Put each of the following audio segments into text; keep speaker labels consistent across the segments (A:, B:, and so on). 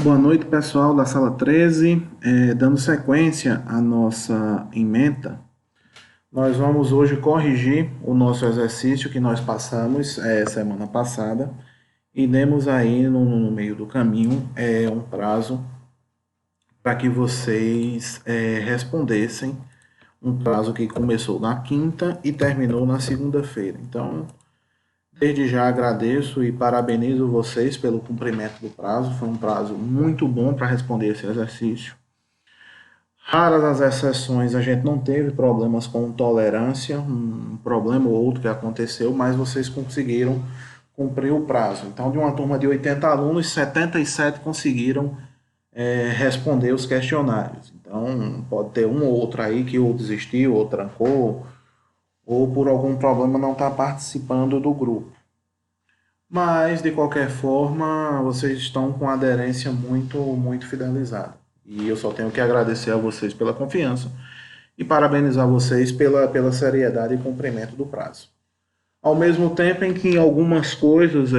A: Boa noite, pessoal da sala 13. Dando sequência à nossa ementa, nós vamos hoje corrigir o nosso exercício que nós passamos semana passada e demos aí no meio do caminho um prazo para que vocês respondessem, um prazo que começou na quinta e terminou na segunda-feira. Então, desde já agradeço e parabenizo vocês pelo cumprimento do prazo. Foi um prazo muito bom para responder esse exercício. Raras as exceções, a gente não teve problemas com tolerância, um problema ou outro que aconteceu, mas vocês conseguiram cumprir o prazo. Então, de uma turma de 80 alunos, 77 conseguiram responder os questionários. Então, pode ter um ou outro aí que ou desistiu, ou trancou, ou por algum problema não está participando do grupo. Mas, de qualquer forma, vocês estão com aderência muito fidelizada. E eu só tenho que agradecer a vocês pela confiança e parabenizar vocês pela seriedade e cumprimento do prazo. Ao mesmo tempo em que algumas coisas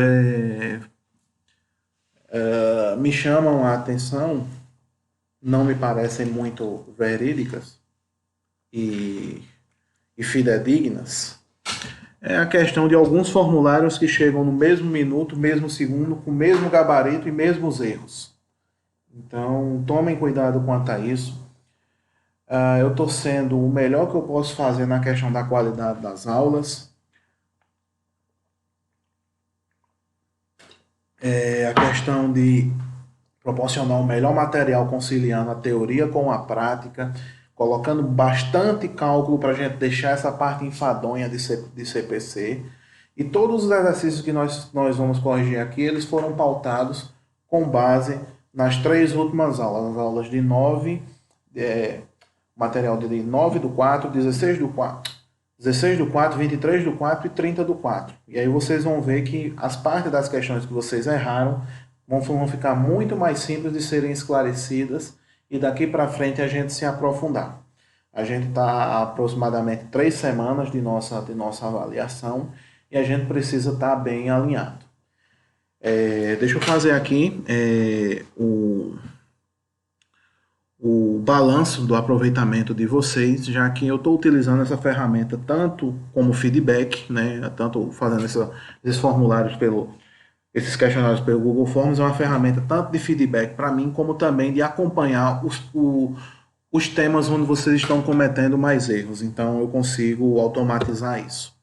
A: me chamam a atenção, não me parecem muito verídicas e fidedignas, é a questão de alguns formulários que chegam no mesmo minuto, mesmo segundo, com o mesmo gabarito e mesmos erros. Então, tomem cuidado quanto a isso. Eu estou sendo o melhor que eu posso fazer na questão da qualidade das aulas. A questão de proporcionar o melhor material conciliando a teoria com a prática, colocando bastante cálculo para a gente deixar essa parte enfadonha de CPC. E todos os exercícios que nós vamos corrigir aqui, eles foram pautados com base nas 3 últimas aulas, as aulas de 9, material de 9 do 4, 16 do 4, 16 do 4, 23 do 4 e 30 do 4. E aí vocês vão ver que as partes das questões que vocês erraram vão ficar muito mais simples de serem esclarecidas e daqui para frente a gente se aprofundar. A gente está há aproximadamente 3 semanas de nossa avaliação e a gente precisa estar bem alinhado. Deixa eu fazer aqui o balanço do aproveitamento de vocês, já que eu estou utilizando essa ferramenta tanto como feedback, né, tanto fazendo esses formulários esses questionários pelo Google Forms, é uma ferramenta tanto de feedback para mim, como também de acompanhar os temas onde vocês estão cometendo mais erros. Então, eu consigo automatizar isso.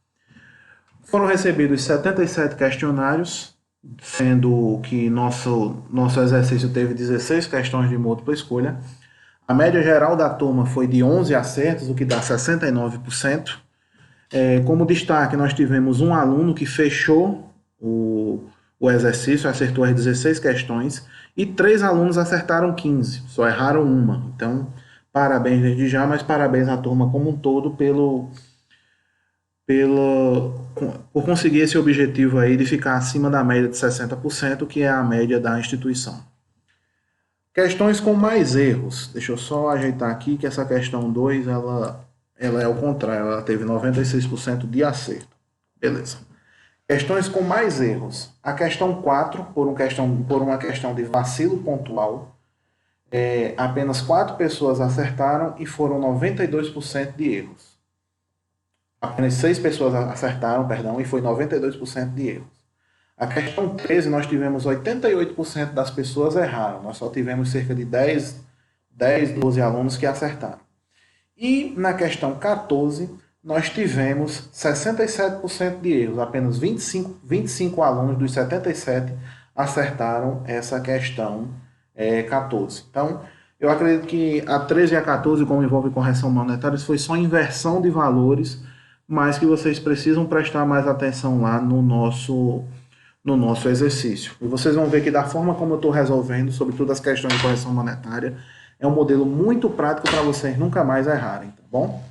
A: Foram recebidos 77 questionários, sendo que nosso exercício teve 16 questões de múltipla escolha. A média geral da turma foi de 11 acertos, o que dá 69%. Como destaque, nós tivemos um aluno que fechou o exercício, acertou as 16 questões, e 3 alunos acertaram 15, só erraram uma. Então, parabéns desde já, mas parabéns à turma como um todo por conseguir esse objetivo aí de ficar acima da média de 60%, que é a média da instituição. Questões com mais erros. Deixa eu só ajeitar aqui que essa questão 2, ela é o contrário, ela teve 96% de acerto. Beleza. Questões com mais erros. A questão 4, por uma questão de vacilo pontual, apenas 4 pessoas acertaram e foram 92% de erros. Apenas 6 pessoas acertaram, e foi 92% de erros. A questão 13, nós tivemos 88% das pessoas erraram. Nós só tivemos cerca de 12 alunos que acertaram. E na questão 14, nós tivemos 67% de erros. Apenas 25 alunos dos 77 acertaram essa questão 14. Então, eu acredito que a 13 e a 14, como envolve correção monetária, foi só inversão de valores, mas que vocês precisam prestar mais atenção lá no nosso exercício. E vocês vão ver que da forma como eu estou resolvendo, sobretudo as questões de correção monetária, é um modelo muito prático para vocês nunca mais errarem, tá bom?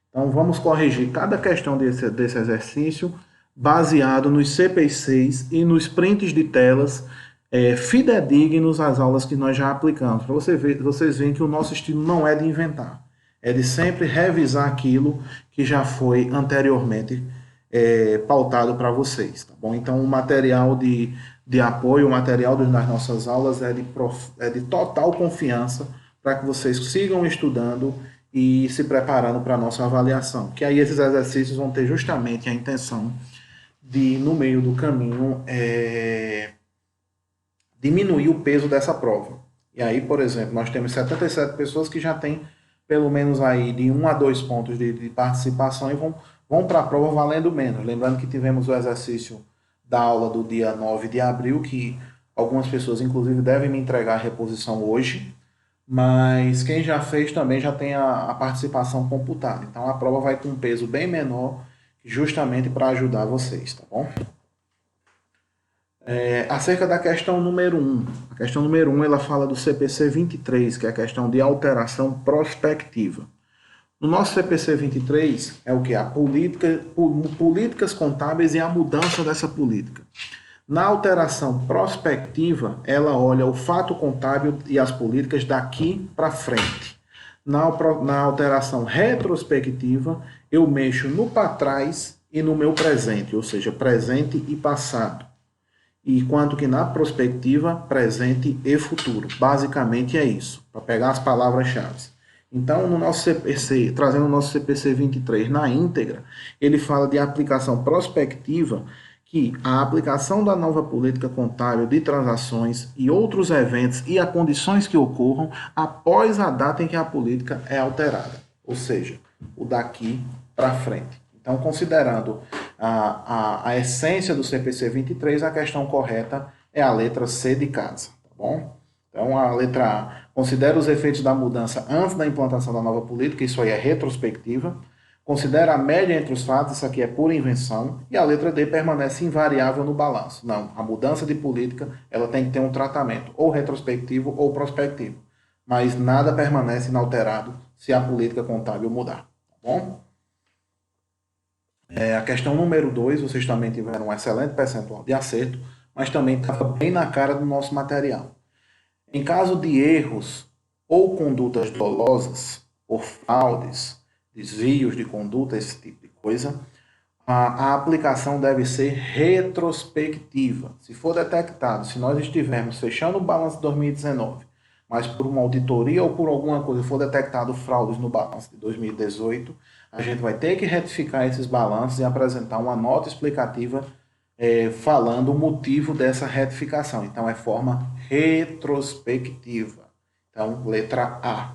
A: Então vamos corrigir cada questão desse exercício baseado nos CPIs e nos prints de telas fidedignos às aulas que nós já aplicamos. Para vocês verem que o nosso estilo não é de inventar, é de sempre revisar aquilo que já foi anteriormente pautado para vocês, tá bom? Então o material de apoio, o material das nossas aulas é de total confiança para que vocês sigam estudando e se preparando para a nossa avaliação. Que aí esses exercícios vão ter justamente a intenção de, no meio do caminho, diminuir o peso dessa prova. E aí, por exemplo, nós temos 77 pessoas que já têm pelo menos aí de 1 a 2 pontos de participação e vão para a prova valendo menos. Lembrando que tivemos o exercício da aula do dia 9 de abril, que algumas pessoas, inclusive, devem me entregar a reposição hoje, mas quem já fez também já tem a participação computada. Então, a prova vai ter um peso bem menor, justamente para ajudar vocês, tá bom? Acerca da questão número 1. A questão número 1 ela fala do CPC 23, que é a questão de alteração prospectiva. No nosso CPC 23 é o que? Políticas contábeis e a mudança dessa política. Na alteração prospectiva, ela olha o fato contábil e as políticas daqui para frente. Na alteração retrospectiva, eu mexo no para trás e no meu presente, ou seja, presente e passado. Enquanto que na prospectiva, presente e futuro. Basicamente é isso, para pegar as palavras-chave. Então, no nosso CPC, trazendo o nosso CPC 23 na íntegra, ele fala de aplicação prospectiva, que a aplicação da nova política contábil de transações e outros eventos e as condições que ocorram após a data em que a política é alterada, ou seja, o daqui para frente. Então, considerando a essência do CPC 23, a questão correta é a letra C de casa, tá bom? Então, a letra A, considera os efeitos da mudança antes da implantação da nova política, isso aí é retrospectiva. Considera a média entre os fatos, isso aqui é pura invenção. E a letra D permanece invariável no balanço. Não, a mudança de política, ela tem que ter um tratamento ou retrospectivo ou prospectivo. Mas nada permanece inalterado se a política contábil mudar, tá bom? A questão número 2, vocês também tiveram um excelente percentual de acerto, mas também estava bem na cara do nosso material. Em caso de erros ou condutas dolosas, por fraudes, desvios de conduta, esse tipo de coisa, a aplicação deve ser retrospectiva. Se for detectado, se nós estivermos fechando o balanço de 2019, mas por uma auditoria ou por alguma coisa for detectado fraudes no balanço de 2018, a gente vai ter que retificar esses balanços e apresentar uma nota explicativa falando o motivo dessa retificação. Então, é forma retrospectiva. Então, letra A.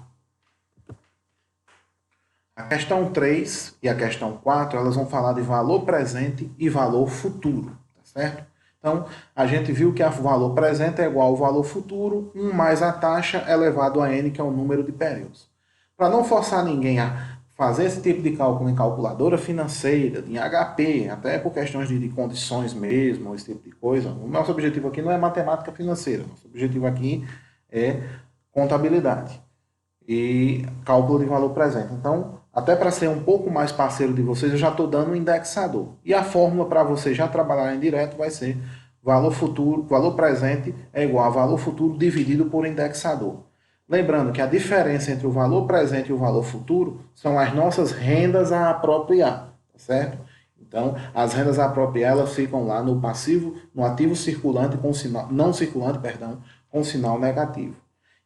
A: A questão 3 e a questão 4, elas vão falar de valor presente e valor futuro, tá certo? Então, a gente viu que o valor presente é igual ao valor futuro, 1 mais a taxa elevado a n, que é o número de períodos. Para não forçar ninguém a fazer esse tipo de cálculo em calculadora financeira, em HP, até por questões de condições mesmo, esse tipo de coisa, o nosso objetivo aqui não é matemática financeira, nosso objetivo aqui é contabilidade e cálculo de valor presente. Então, até para ser um pouco mais parceiro de vocês, eu já estou dando um indexador. E a fórmula para vocês já trabalharem direto vai ser valor futuro, valor presente é igual a valor futuro dividido por indexador. Lembrando que a diferença entre o valor presente e o valor futuro são as nossas rendas a apropriar, tá certo? Então, as rendas a apropriar, elas ficam lá no passivo, no ativo circulante com sinal, não circulante, perdão, com sinal negativo.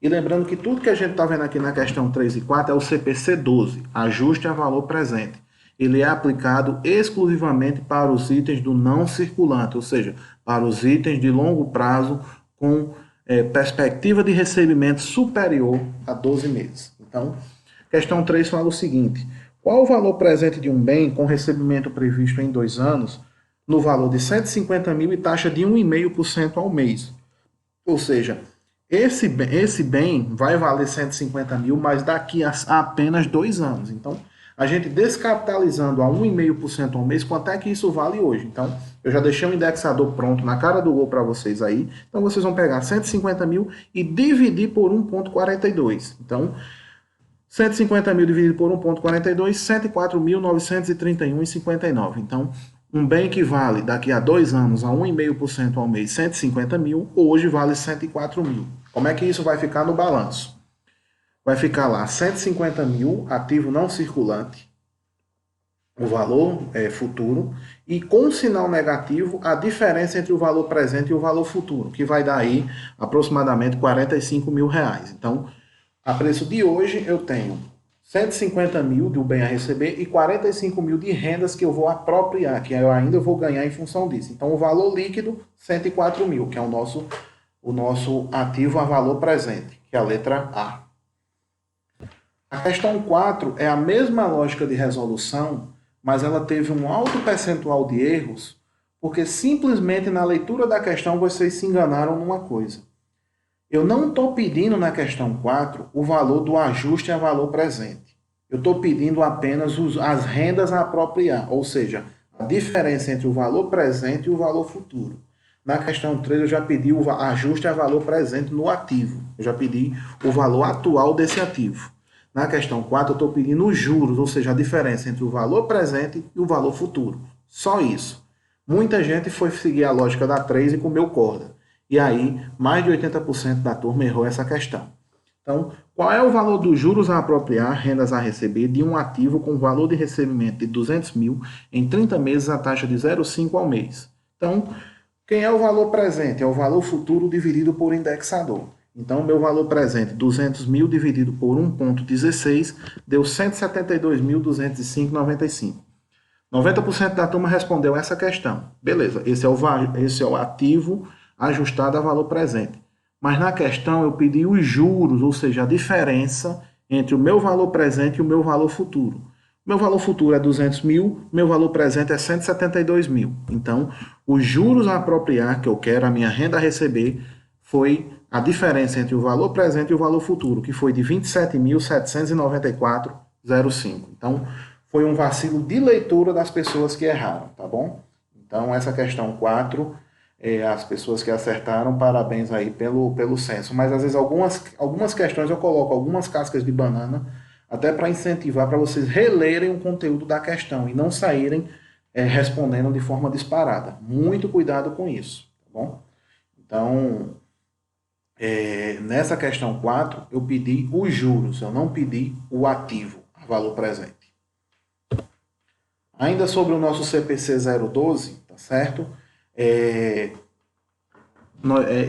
A: E lembrando que tudo que a gente está vendo aqui na questão 3 e 4 é o CPC 12, ajuste a valor presente. Ele é aplicado exclusivamente para os itens do não circulante, ou seja, para os itens de longo prazo com perspectiva de recebimento superior a 12 meses. Então, questão 3 fala o seguinte: qual o valor presente de um bem com recebimento previsto em 2 anos no valor de 150 mil e taxa de 1,5% ao mês? Ou seja, esse bem vai valer 150 mil, mas daqui a apenas 2 anos. Então, a gente descapitalizando a 1,5% ao mês, quanto é que isso vale hoje? Então, eu já deixei um indexador pronto na cara do gol para vocês aí. Então, vocês vão pegar 150 mil e dividir por 1,42. Então, 150 mil dividido por 1,42, 104.931,59. Então, um bem que vale daqui a 2 anos a 1,5% ao mês 150 mil, hoje vale 104 mil. Como é que isso vai ficar no balanço? Vai ficar lá 150 mil, ativo não circulante, o valor futuro, e com sinal negativo, a diferença entre o valor presente e o valor futuro, que vai dar aí aproximadamente R$ 45.000. Então, a preço de hoje, eu tenho 150 mil do bem a receber e 45 mil de rendas que eu vou apropriar, que eu ainda vou ganhar em função disso. Então, o valor líquido, 104 mil, que é o nosso ativo a valor presente, que é a letra A. A questão 4 é a mesma lógica de resolução, mas ela teve um alto percentual de erros, porque simplesmente na leitura da questão vocês se enganaram numa coisa. Eu não estou pedindo na questão 4 o valor do ajuste a valor presente. Eu estou pedindo apenas as rendas a apropriar, ou seja, a diferença entre o valor presente e o valor futuro. Na questão 3 eu já pedi o ajuste a valor presente no ativo. Eu já pedi o valor atual desse ativo. Na questão 4 eu estou pedindo os juros, ou seja, a diferença entre o valor presente e o valor futuro. Só isso. Muita gente foi seguir a lógica da 3 e comeu corda. E aí, mais de 80% da turma errou essa questão. Então, qual é o valor dos juros a apropriar, rendas a receber, de um ativo com valor de recebimento de 200 mil em 30 meses a taxa de 0,5 ao mês? Então, quem é o valor presente? É o valor futuro dividido por indexador. Então, meu valor presente, 200 mil dividido por 1,16, deu 172.205,95. 90% da turma respondeu essa questão. Beleza, esse é o ativo ajustado a valor presente. Mas na questão eu pedi os juros, ou seja, a diferença entre o meu valor presente e o meu valor futuro. Meu valor futuro é 200 mil, meu valor presente é 172 mil. Então, os juros a apropriar que eu quero, a minha renda a receber, foi a diferença entre o valor presente e o valor futuro, que foi de 27.794,05. Então, foi um vacilo de leitura das pessoas que erraram, tá bom? Então, essa questão 4, as pessoas que acertaram, parabéns aí pelo censo. Mas, às vezes, algumas questões eu coloco algumas cascas de banana, até para incentivar para vocês relerem o conteúdo da questão e não saírem respondendo de forma disparada. Muito cuidado com isso, tá bom? Então, nessa questão 4, eu pedi os juros, eu não pedi o ativo, a valor presente. Ainda sobre o nosso CPC 012, tá certo?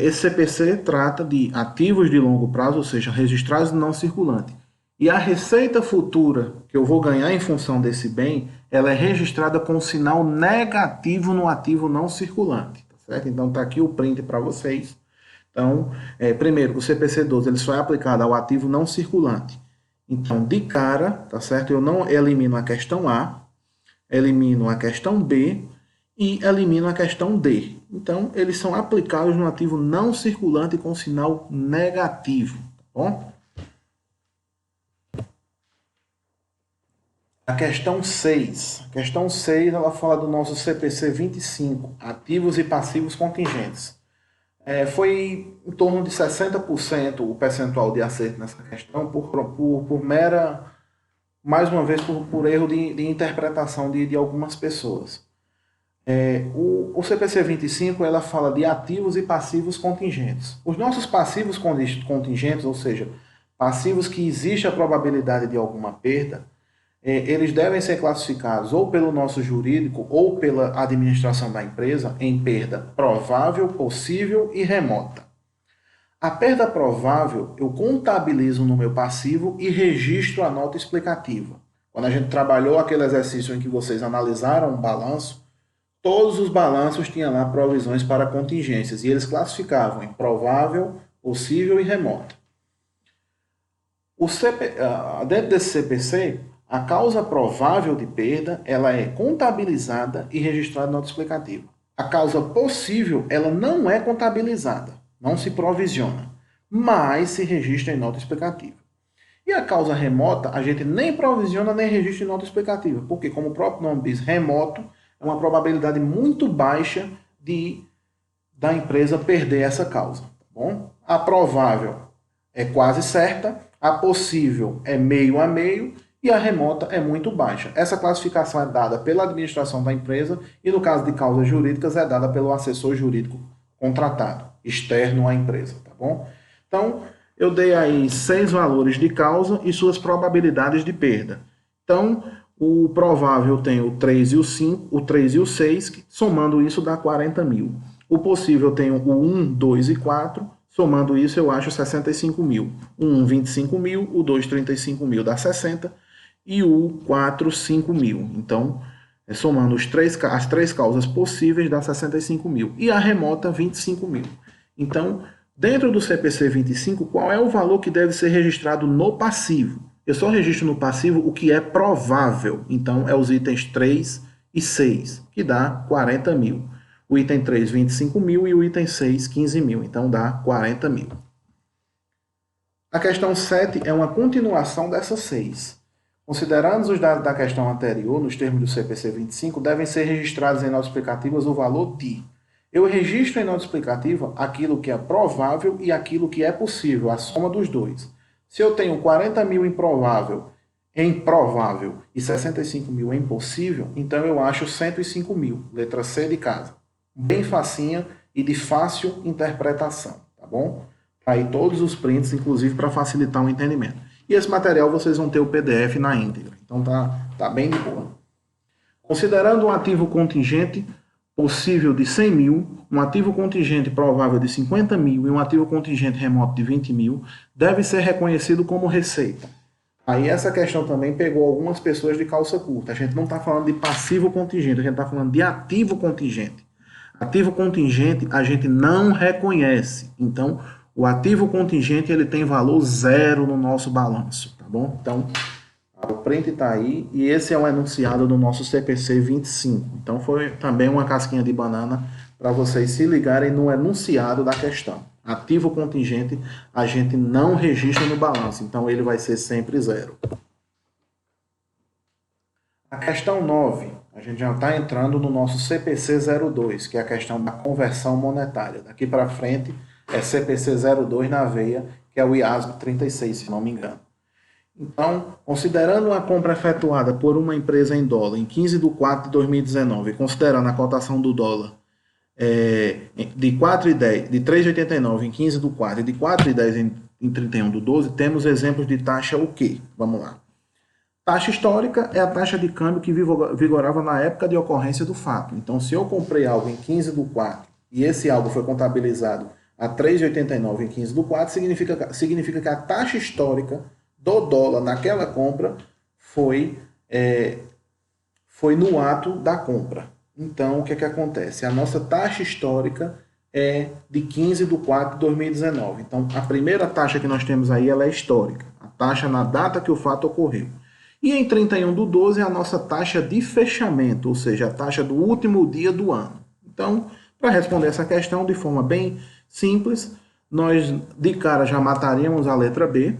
A: Esse CPC trata de ativos de longo prazo, ou seja, registrados e não circulante. E a receita futura que eu vou ganhar em função desse bem, ela é registrada com sinal negativo no ativo não circulante, tá certo? Então tá aqui o print para vocês. Então, primeiro, o CPC 12 ele só é aplicado ao ativo não circulante. Então, de cara, tá certo? Eu não elimino a questão A, elimino a questão B e elimino a questão D. Então, eles são aplicados no ativo não circulante com sinal negativo, tá bom? A questão 6. A questão 6, ela fala do nosso CPC 25, ativos e passivos contingentes. Foi em torno de 60% o percentual de acerto nessa questão por mera, mais uma vez, por erro de interpretação de algumas pessoas. O CPC 25 ela fala de ativos e passivos contingentes. Os nossos passivos contingentes, ou seja, passivos que existe a probabilidade de alguma perda, eles devem ser classificados ou pelo nosso jurídico ou pela administração da empresa em perda provável, possível e remota. A perda provável eu contabilizo no meu passivo e registro a nota explicativa. Quando a gente trabalhou aquele exercício em que vocês analisaram um balanço, todos os balanços tinham lá provisões para contingências e eles classificavam em provável, possível e remota. Dentro desse CPC, a causa provável de perda, ela é contabilizada e registrada na nota explicativa. A causa possível, ela não é contabilizada, não se provisiona, mas se registra em nota explicativa. E a causa remota, a gente nem provisiona nem registra em nota explicativa, porque, como o próprio nome diz, remoto é uma probabilidade muito baixa da empresa perder essa causa. Tá bom? A provável é quase certa, a possível é meio a meio, e a remota é muito baixa. Essa classificação é dada pela administração da empresa e, no caso de causas jurídicas, é dada pelo assessor jurídico contratado, externo à empresa, tá bom? Então, eu dei aí 6 valores de causa e suas probabilidades de perda. Então, O provável tem o 3 e o 5, o 3 e o 6, que, somando isso dá 40 mil. O possível tem o 1, 2 e 4, somando isso eu acho 65 mil. O 1, 25 mil, o 2, 35 mil dá 60 e o 4, 5 mil. Então, somando as três causas possíveis dá 65 mil. E a remota, 25 mil. Então, dentro do CPC 25, qual é o valor que deve ser registrado no passivo? Eu só registro no passivo o que é provável. Então, é os itens 3 e 6, que dá 40 mil. O item 3, 25 mil e o item 6, 15 mil. Então, dá 40 mil. A questão 7 é uma continuação dessa 6. Considerando os dados da questão anterior, nos termos do CPC 25, devem ser registrados em notas explicativas o valor de... Eu registro em nota explicativa aquilo que é provável e aquilo que é possível, a soma dos dois. Se eu tenho 40 mil em provável e 65 mil em possível, então eu acho 105 mil, letra C de casa. Bem facinha e de fácil interpretação, tá bom? Aí todos os prints, inclusive para facilitar o entendimento. E esse material vocês vão ter o PDF na íntegra, então tá bem de boa. Considerando um ativo contingente possível de 100 mil, um ativo contingente provável de 50 mil e um ativo contingente remoto de 20 mil, deve ser reconhecido como receita. Aí essa questão também pegou algumas pessoas de calça curta. A gente não está falando de passivo contingente, a gente está falando de ativo contingente. Ativo contingente a gente não reconhece. Então, o ativo contingente ele tem valor zero no nosso balanço, tá bom? Então, o print está aí e esse é o enunciado do nosso CPC 25. Então foi também uma casquinha de banana para vocês se ligarem no enunciado da questão. Ativo contingente a gente não registra no balanço, então ele vai ser sempre zero. A questão 9, a gente já está entrando no nosso CPC 02, que é a questão da conversão monetária. Daqui para frente é CPC 02 na veia, que é o IASB 36, se não me engano. Então, considerando uma compra efetuada por uma empresa em dólar em 15 de 4 de 2019, considerando a cotação do dólar de 4,10, de 3,89 em 15 de 4 e de 4,10 em 31 de 12, temos exemplos de taxa o quê? Vamos lá. Taxa histórica é a taxa de câmbio que vigorava na época de ocorrência do fato. Então, se eu comprei algo em 15 de 4 e esse algo foi contabilizado a 3,89 em 15 de 4, significa que a taxa histórica do dólar naquela compra foi no ato da compra. Então, o que acontece? A nossa taxa histórica é de 15 de 4 de 2019. Então, a primeira taxa que nós temos aí ela é histórica. A taxa na data que o fato ocorreu. E em 31 de 12 é a nossa taxa de fechamento, ou seja, a taxa do último dia do ano. Então, para responder essa questão de forma bem simples, nós de cara já mataríamos a letra B,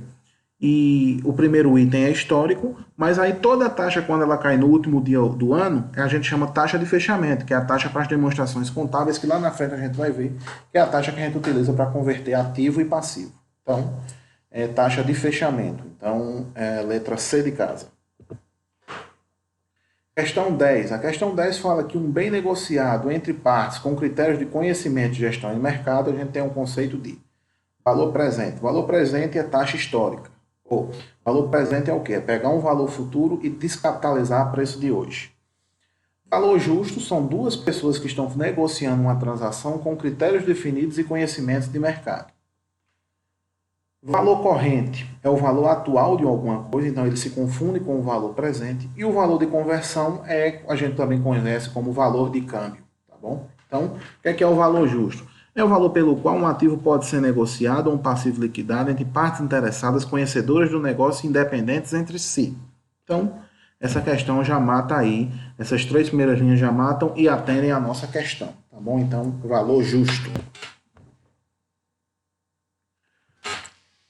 A: e o primeiro item é histórico, mas aí toda a taxa, quando ela cai no último dia do ano, a gente chama taxa de fechamento, que é a taxa para as demonstrações contábeis, que lá na frente a gente vai ver, que é a taxa que a gente utiliza para converter ativo e passivo. Então, é taxa de fechamento. Então, letra C de casa. Questão 10. A questão 10 fala que um bem negociado entre partes com critérios de conhecimento, gestão e mercado, a gente tem um conceito de valor presente. Valor presente é taxa histórica. Valor presente é o quê? É pegar um valor futuro e descapitalizar a preço de hoje. Valor justo são duas pessoas que estão negociando uma transação com critérios definidos e conhecimentos de mercado. Valor corrente é o valor atual de alguma coisa, então ele se confunde com o valor presente. E o valor de conversão a gente também conhece como valor de câmbio, tá bom? Então, o que é o valor justo? É o valor pelo qual um ativo pode ser negociado ou um passivo liquidado entre partes interessadas conhecedoras do negócio independentes entre si. Então, essa questão já mata aí, essas três primeiras linhas já matam e atendem a nossa questão, tá bom? Então, valor justo.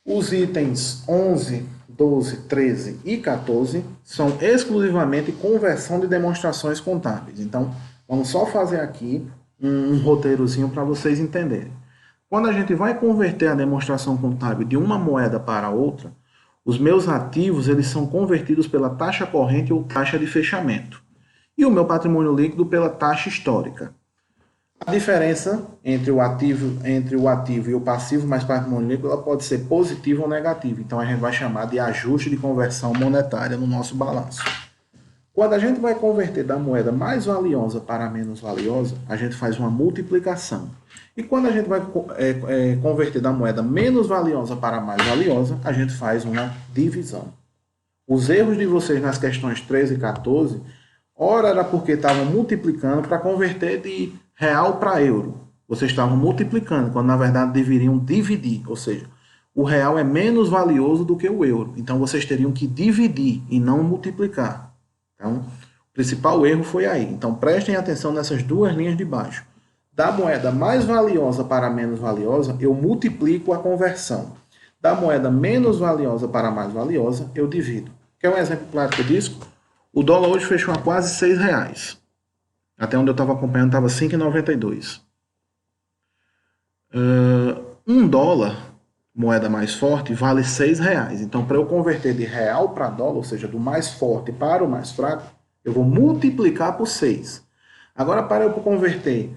A: Os itens 11, 12, 13 e 14 são exclusivamente conversão de demonstrações contábeis. Então, vamos só fazer aqui um roteirozinho para vocês entenderem. Quando a gente vai converter a demonstração contábil de uma moeda para outra, os meus ativos eles são convertidos pela taxa corrente ou taxa de fechamento. E o meu patrimônio líquido pela taxa histórica. A diferença entre o ativo e o passivo mais patrimônio líquido ela pode ser positiva ou negativa. Então a gente vai chamar de ajuste de conversão monetária no nosso balanço. Quando a gente vai converter da moeda mais valiosa para a menos valiosa, a gente faz uma multiplicação. E quando a gente vai converter da moeda menos valiosa para a mais valiosa, a gente faz uma divisão. Os erros de vocês nas questões 13 e 14, ora era porque estavam multiplicando para converter de real para euro. Vocês estavam multiplicando, quando na verdade deveriam dividir, ou seja, o real é menos valioso do que o euro. Então vocês teriam que dividir e não multiplicar. Então, o principal erro foi aí. Então prestem atenção nessas duas linhas de baixo. Da moeda mais valiosa para a menos valiosa, eu multiplico a conversão. Da moeda menos valiosa para a mais valiosa, eu divido. Quer um exemplo prático disso? O dólar hoje fechou a quase R$6. Até onde eu estava acompanhando estava 5,92. Um dólar, moeda mais forte, vale R$6. Então, para eu converter de real para dólar, ou seja, do mais forte para o mais fraco, eu vou multiplicar por 6. Agora, para eu converter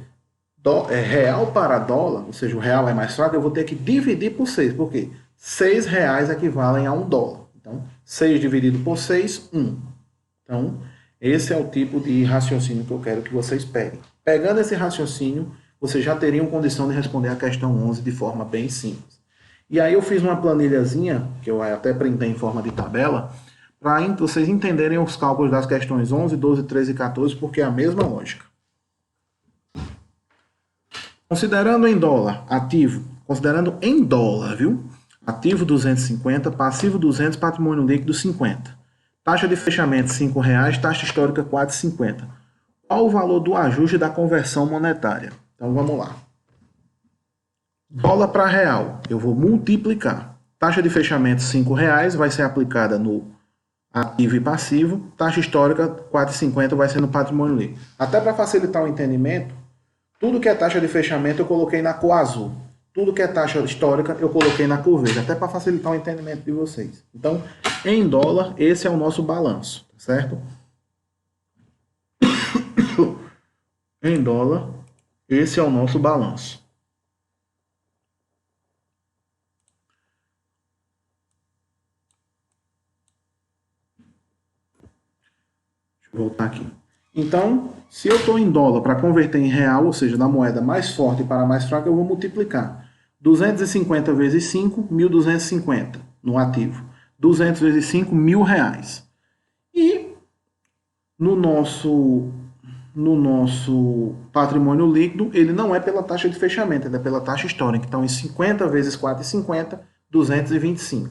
A: real para dólar, ou seja, o real é mais fraco, eu vou ter que dividir por 6. Por quê? R$6 equivalem a $1. Então, 6 dividido por 6, 1. Então, esse é o tipo de raciocínio que eu quero que vocês peguem. Pegando esse raciocínio, vocês já teriam condição de responder a questão 11 de forma bem simples. E aí eu fiz uma planilhazinha, que eu até printei em forma de tabela, para vocês entenderem os cálculos das questões 11, 12, 13 e 14, porque é a mesma lógica. Considerando em dólar, ativo, considerando em dólar, viu? Ativo 250, passivo 200, patrimônio líquido 50. Taxa de fechamento R$5, taxa histórica 4,50. Qual o valor do ajuste da conversão monetária? Então vamos lá. Dólar para real, eu vou multiplicar. Taxa de fechamento R$5 vai ser aplicada no ativo e passivo. Taxa histórica 4,50 vai ser no patrimônio líquido. Até para facilitar o entendimento, tudo que é taxa de fechamento eu coloquei na cor azul. Tudo que é taxa histórica eu coloquei na cor verde, até para facilitar o entendimento de vocês. Então, em dólar, esse é o nosso balanço, certo? Em dólar, esse é o nosso balanço. Deixa eu voltar aqui. Então, se eu estou em dólar para converter em real, ou seja, da moeda mais forte para a mais fraca, eu vou multiplicar. 250 vezes 5, 1.250 no ativo. 200 vezes 5, R$1.000. E no nosso patrimônio líquido, ele não é pela taxa de fechamento, ele é pela taxa histórica. Então, em 50 vezes 4,50, 225.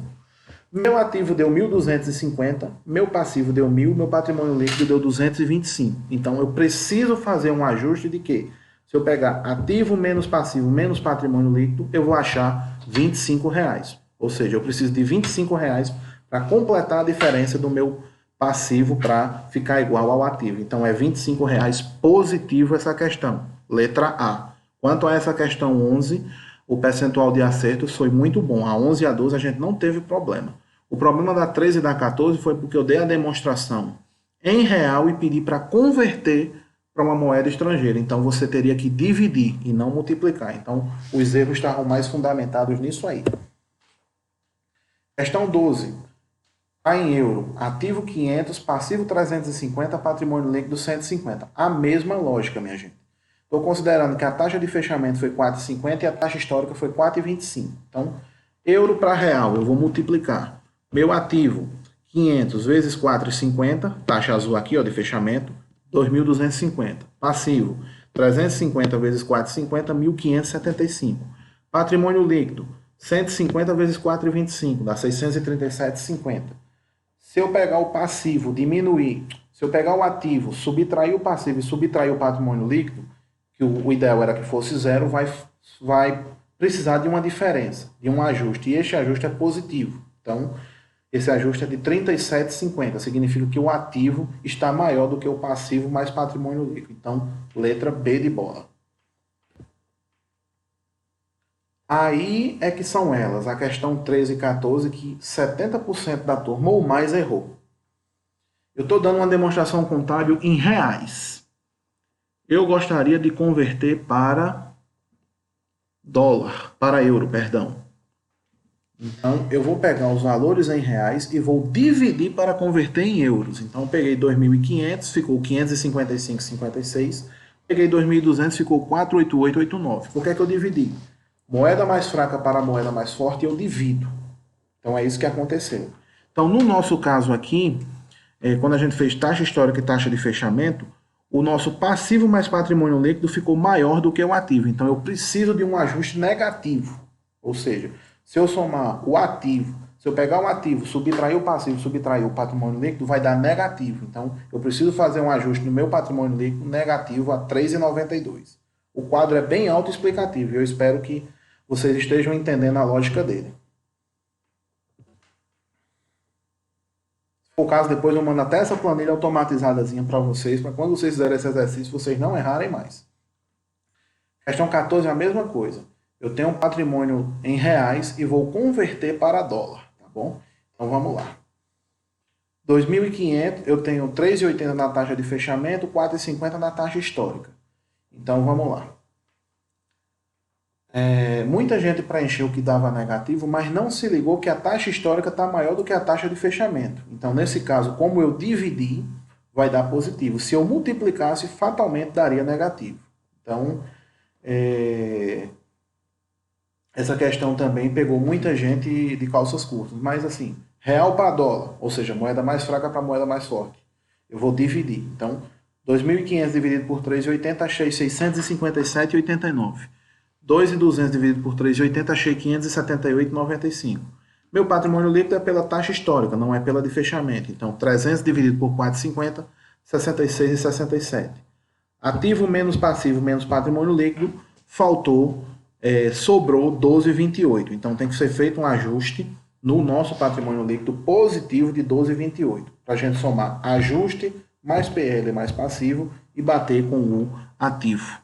A: Meu ativo deu 1.250, meu passivo deu 1.000, meu patrimônio líquido deu 225. Então, eu preciso fazer um ajuste de quê? Se eu pegar ativo menos passivo menos patrimônio líquido, eu vou achar R$25. Ou seja, eu preciso de R$25 para completar a diferença do meu passivo para ficar igual ao ativo. Então, é R$25 positivo essa questão. Letra A. Quanto a essa questão 11, o percentual de acertos foi muito bom. A 11 e a 12 a gente não teve problema. O problema da 13 e da 14 foi porque eu dei a demonstração em real e pedi para converter para uma moeda estrangeira. Então, você teria que dividir e não multiplicar. Então, os erros estavam mais fundamentados nisso aí. Questão 12. Está em euro. Ativo 500, passivo 350, patrimônio líquido 150. A mesma lógica, minha gente. Estou considerando que a taxa de fechamento foi 4,50 e a taxa histórica foi 4,25. Então, euro para real, eu vou multiplicar. Meu ativo, 500 vezes 4,50, taxa azul aqui, ó, de fechamento, 2.250. Passivo, 350 vezes 4,50, 1.575. Patrimônio líquido, 150 vezes 4,25, dá 637,50. Se eu pegar o passivo, diminuir, se eu pegar o ativo, subtrair o passivo e subtrair o patrimônio líquido, que o ideal era que fosse zero, vai precisar de uma diferença, de um ajuste. E este ajuste é positivo. Então, esse ajuste é de 37,50. Significa que o ativo está maior do que o passivo mais patrimônio líquido. Então, letra B de bola. Aí é que são elas, a questão 13 e 14, que 70% da turma ou mais errou. Eu estou dando uma demonstração contábil em reais. Eu gostaria de converter para dólar, para euro, perdão. Então, eu vou pegar os valores em reais e vou dividir para converter em euros. Então, eu peguei 2.500, ficou 555,56. Peguei 2.200, ficou 488,89. Por que é que eu dividi? Moeda mais fraca para moeda mais forte, eu divido. Então, é isso que aconteceu. Então, no nosso caso aqui, quando a gente fez taxa histórica e taxa de fechamento, o nosso passivo mais patrimônio líquido ficou maior do que o ativo. Então, eu preciso de um ajuste negativo. Ou seja, se eu somar o ativo, se eu pegar um ativo, subtrair o passivo, subtrair o patrimônio líquido, vai dar negativo. Então, eu preciso fazer um ajuste no meu patrimônio líquido negativo a 3,92. O quadro é bem autoexplicativo e eu espero que vocês estejam entendendo a lógica dele. Se for o caso, depois eu mando até essa planilha automatizadazinha para vocês, para quando vocês fizerem esse exercício, vocês não errarem mais. Questão 14 é a mesma coisa. Eu tenho um patrimônio em reais e vou converter para dólar, tá bom? Então vamos lá. 2.500, eu tenho 3,80 na taxa de fechamento, 4,50 na taxa histórica. Então vamos lá. Muita gente preencheu o que dava negativo, mas não se ligou que a taxa histórica está maior do que a taxa de fechamento. Então, nesse caso, como eu dividi, vai dar positivo. Se eu multiplicasse, fatalmente daria negativo. Então, essa questão também pegou muita gente de calças curtas. Mas assim, real para dólar, ou seja, moeda mais fraca para moeda mais forte. Eu vou dividir. Então, 2.500 dividido por 3,80, achei 657,89. 2.200 dividido por 3,80, achei 578,95. Meu patrimônio líquido é pela taxa histórica, não é pela de fechamento. Então, 300 dividido por 4,50, 66,67. Ativo menos passivo menos patrimônio líquido, faltou, sobrou 12,28. Então, tem que ser feito um ajuste no nosso patrimônio líquido positivo de 12,28. Para a gente somar ajuste mais PL mais passivo e bater com o ativo.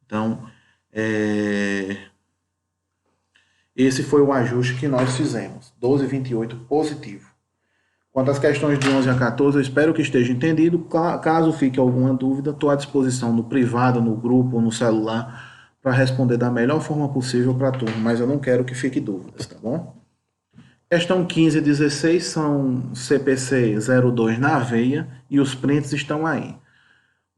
A: Então, esse foi o ajuste que nós fizemos, 12,28 positivo. Quanto às questões de 11 a 14, eu espero que esteja entendido. Caso fique alguma dúvida, estou à disposição no privado, no grupo ou no celular para responder da melhor forma possível para a turma, mas eu não quero que fique dúvidas, tá bom? Questão 15 e 16 são CPC 02 na veia e os prints estão aí.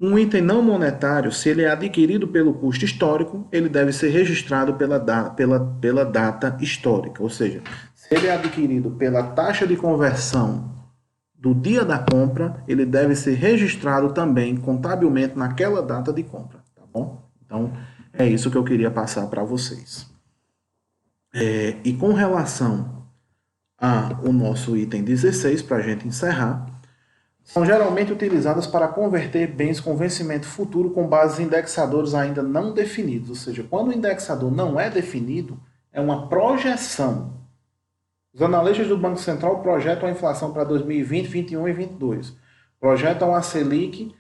A: Um item não monetário, se ele é adquirido pelo custo histórico, ele deve ser registrado pela data histórica. Ou seja, se ele é adquirido pela taxa de conversão do dia da compra, ele deve ser registrado também contabilmente naquela data de compra. Tá bom? Então, é isso que eu queria passar para vocês. E com relação ao nosso item 16, para a gente encerrar, são geralmente utilizadas para converter bens com vencimento futuro com bases em indexadores ainda não definidos. Ou seja, quando o indexador não é definido, é uma projeção. Os analistas do Banco Central projetam a inflação para 2020, 2021 e 2022. Projetam a Selic.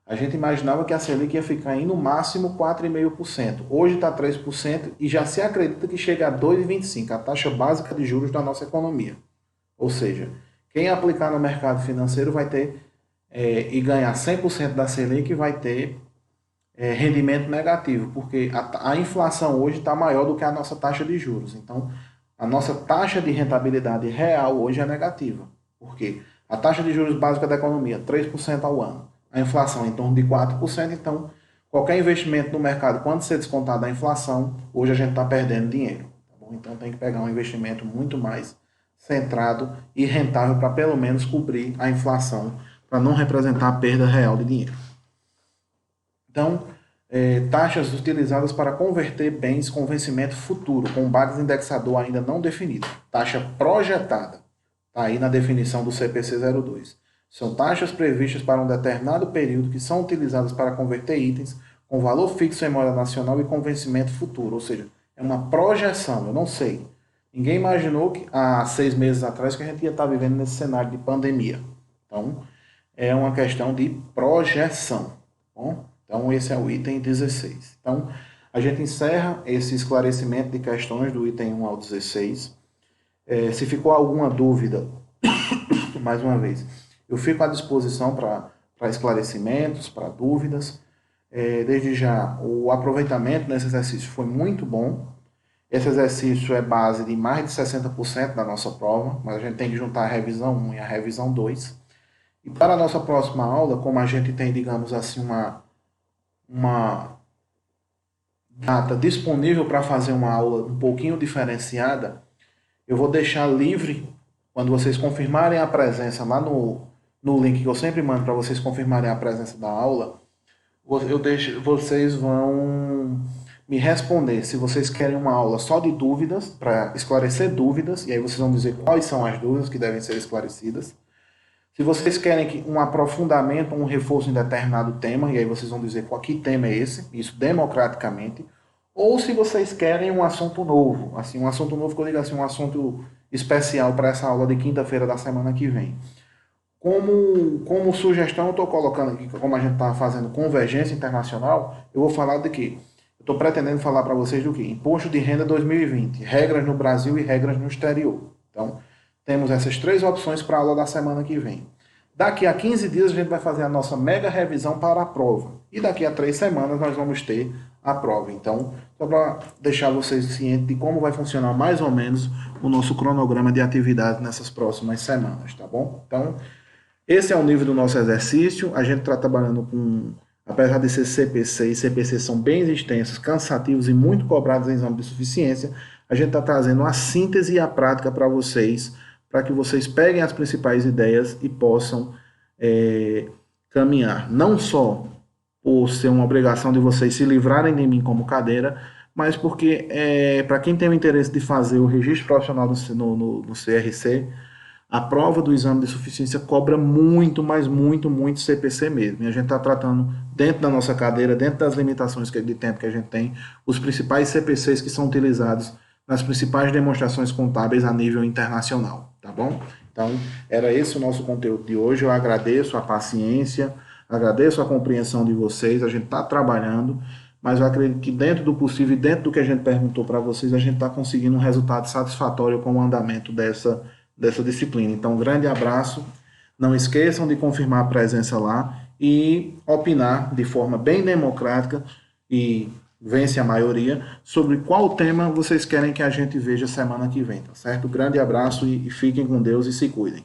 A: A gente imaginava que a Selic ia ficar em no máximo 4,5%. Hoje está 3% e já se acredita que chega a 2,25%, a taxa básica de juros da nossa economia. Ou seja, quem aplicar no mercado financeiro vai ter e ganhar 100% da Selic vai ter rendimento negativo, porque a inflação hoje está maior do que a nossa taxa de juros. Então, a nossa taxa de rentabilidade real hoje é negativa. Por quê? A taxa de juros básica da economia, 3% ao ano. A inflação em torno de 4%. Então, qualquer investimento no mercado, quando ser descontado da inflação, hoje a gente está perdendo dinheiro. Tá bom? Então, tem que pegar um investimento muito mais centrado e rentável para pelo menos cobrir a inflação, para não representar a perda real de dinheiro. Então, taxas utilizadas para converter bens com vencimento futuro, com base indexador ainda não definido. Taxa projetada, está aí na definição do CPC 02. São taxas previstas para um determinado período que são utilizadas para converter itens com valor fixo em moeda nacional e com vencimento futuro, ou seja, é uma projeção, eu não sei. Ninguém imaginou que há 6 meses atrás que a gente ia estar vivendo nesse cenário de pandemia. Então, é uma questão de projeção. Bom? Então, esse é o item 16. Então, a gente encerra esse esclarecimento de questões do item 1 ao 16. Se ficou alguma dúvida, mais uma vez, eu fico à disposição para esclarecimentos, para dúvidas. Desde já, o aproveitamento nesse exercício foi muito bom. Esse exercício é base de mais de 60% da nossa prova, mas a gente tem que juntar a revisão 1 e a revisão 2. E para a nossa próxima aula, como a gente tem, digamos assim, uma data disponível para fazer uma aula um pouquinho diferenciada, eu vou deixar livre, quando vocês confirmarem a presença lá no link que eu sempre mando para vocês confirmarem a presença da aula, vocês vão me responder se vocês querem uma aula só de dúvidas, para esclarecer dúvidas, e aí vocês vão dizer quais são as dúvidas que devem ser esclarecidas. Se vocês querem um aprofundamento, um reforço em determinado tema, e aí vocês vão dizer qual que tema é esse, isso democraticamente. Ou se vocês querem um assunto novo, assim, um assunto novo que eu digo assim, um assunto especial para essa aula de quinta-feira da semana que vem. Como sugestão, eu estou colocando aqui, como a gente está fazendo convergência internacional, eu vou falar de quê? Eu estou pretendendo falar para vocês do quê? Imposto de renda 2020, regras no Brasil e regras no exterior. Então, temos essas três opções para a aula da semana que vem. Daqui a 15 dias a gente vai fazer a nossa mega revisão para a prova. E daqui a 3 semanas nós vamos ter a prova. Então, só para deixar vocês cientes de como vai funcionar mais ou menos o nosso cronograma de atividades nessas próximas semanas, tá bom? Então, esse é o nível do nosso exercício. A gente está trabalhando com, apesar de ser CPC, e CPC são bem extensos, cansativos e muito cobrados em exame de suficiência, a gente está trazendo a síntese e a prática para vocês, para que vocês peguem as principais ideias e possam caminhar. Não só por ser uma obrigação de vocês se livrarem de mim como cadeira, mas porque, para quem tem o interesse de fazer o registro profissional no CRC, a prova do exame de suficiência cobra muito, mas muito, muito CPC mesmo. E a gente está tratando, dentro da nossa cadeira, dentro das limitações de tempo que a gente tem, os principais CPCs que são utilizados nas principais demonstrações contábeis a nível internacional, tá bom? Então, era esse o nosso conteúdo de hoje. Eu agradeço a paciência, agradeço a compreensão de vocês. A gente está trabalhando, mas eu acredito que dentro do possível e dentro do que a gente perguntou para vocês, a gente está conseguindo um resultado satisfatório com o andamento dessa disciplina. Então, um grande abraço. Não esqueçam de confirmar a presença lá e opinar de forma bem democrática e vence a maioria sobre qual tema vocês querem que a gente veja semana que vem, tá certo? Grande abraço e fiquem com Deus e se cuidem.